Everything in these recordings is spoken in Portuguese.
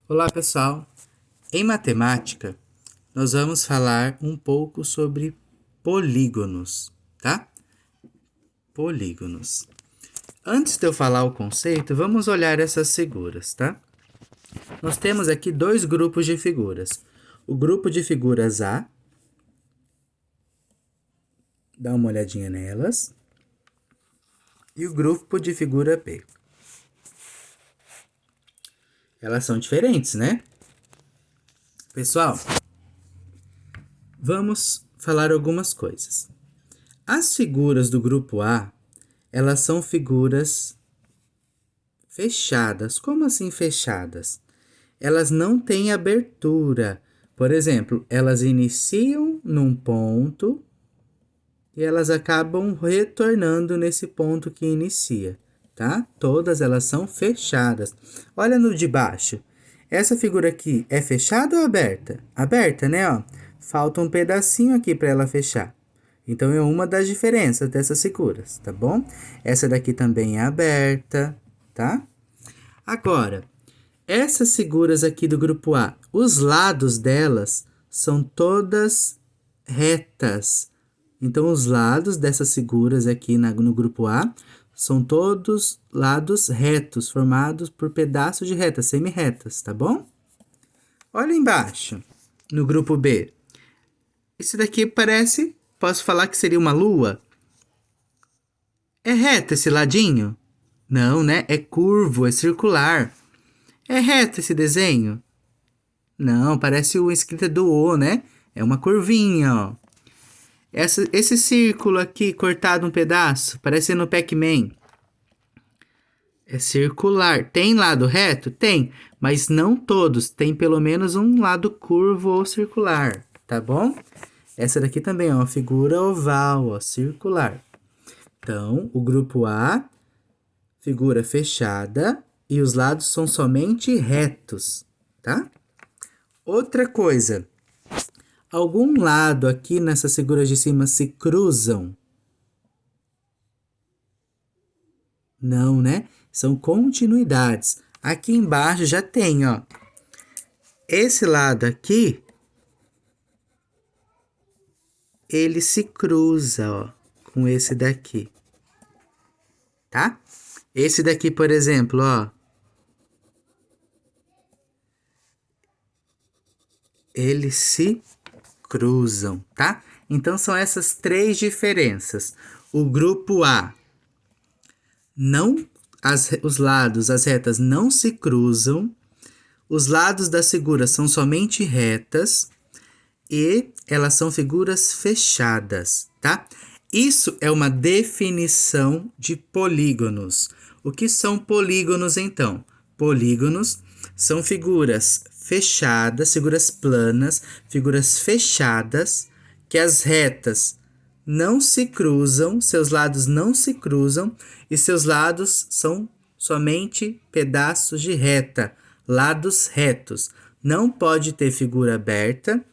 Olá, pessoal! Em matemática, nós vamos falar um pouco sobre polígonos, tá? Polígonos. Antes de eu falar o conceito, vamos olhar essas figuras, tá? Nós temos aqui dois grupos de figuras. O grupo de figuras A, dá uma olhadinha nelas, e o grupo de figura B. Elas são diferentes, né? Pessoal, vamos falar algumas coisas. As figuras do grupo A, elas são figuras fechadas. Como assim fechadas? Elas não têm abertura. Por exemplo, elas iniciam num ponto e elas acabam retornando nesse ponto que inicia, tá? Todas elas são fechadas. Olha no de baixo. Essa figura aqui é fechada ou aberta? Aberta, né? Ó, falta um pedacinho aqui para ela fechar. Então, é uma das diferenças dessas figuras, tá bom? Essa daqui também é aberta, tá? Agora, essas figuras aqui do grupo A, os lados delas são todas retas. Então, os lados dessas figuras aqui no grupo A são todos lados retos, formados por pedaços de retas, semi-retas, tá bom? Olha embaixo, no grupo B. Esse daqui parece, posso falar que seria uma lua? É reto esse ladinho? Não, né? É curvo, é circular. É reto esse desenho? Não, parece o escrita do O, né? É uma curvinha, ó. Esse círculo aqui, cortado um pedaço, parecendo o Pac-Man. É circular. Tem lado reto? Tem, mas não todos. Tem pelo menos um lado curvo ou circular, tá bom? Essa daqui também é uma figura oval, ó, circular. Então, o grupo A, figura fechada, e os lados são somente retos, tá? Outra coisa, algum lado aqui nessas figuras de cima se cruzam? Não, né? São continuidades. Aqui embaixo já tem, ó. Esse lado aqui, ele se cruza, ó, com esse daqui, tá? Esse daqui, por exemplo, ó. Eles se cruzam, tá? Então, são essas três diferenças. O grupo A, os lados, as retas não se cruzam. Os lados das figuras são somente retas. E elas são figuras fechadas, tá? Isso é uma definição de polígonos. O que são polígonos, então? Polígonos são figuras fechadas, figuras planas, figuras fechadas, que as retas não se cruzam, seus lados não se cruzam, e seus lados são somente pedaços de reta, lados retos. Não pode ter figura aberta,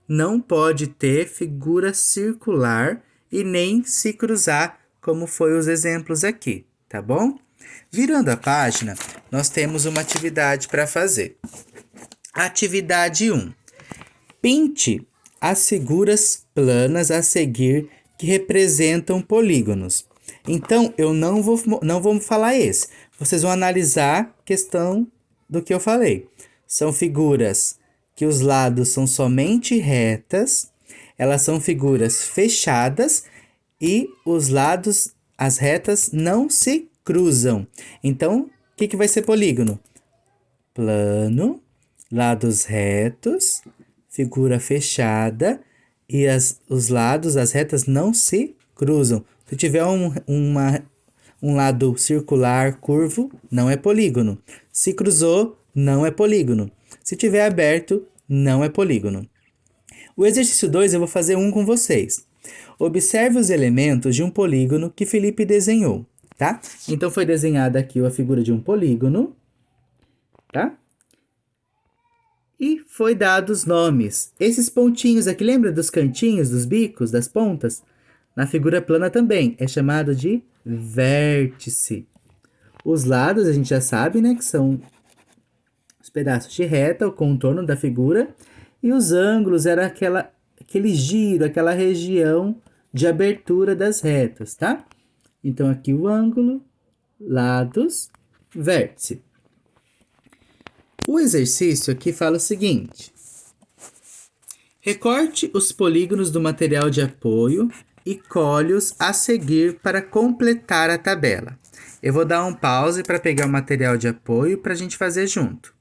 não pode ter figura circular e nem se cruzar, como foi os exemplos aqui, tá bom? Virando a página, nós temos uma atividade para fazer. Atividade 1. Pinte as figuras planas a seguir que representam polígonos. Então, eu não vou falar esse. Vocês vão analisar a questão do que eu falei. São figuras que os lados são somente retas, elas são figuras fechadas e os lados, as retas, não se cruzam. Então, o que vai ser polígono? Plano, lados retos, figura fechada e os lados, as retas não se cruzam. Se tiver um lado circular, curvo, não é polígono. Se cruzou, não é polígono. Se tiver aberto, não é polígono. O exercício 2 eu vou fazer um com vocês. Observe os elementos de um polígono que Felipe desenhou, tá? Então, foi desenhada aqui a figura de um polígono, tá? E foi dados nomes. Esses pontinhos aqui, lembra dos cantinhos, dos bicos, das pontas? Na figura plana também, é chamado de vértice. Os lados, a gente já sabe, né, que são os pedaços de reta, o contorno da figura, e os ângulos era aquele giro, aquela região de abertura das retas, tá? Então, aqui o ângulo, lados, vértice. O exercício aqui fala o seguinte: recorte os polígonos do material de apoio e colhe-os a seguir para completar a tabela. Eu vou dar um pause para pegar o material de apoio para a gente fazer junto.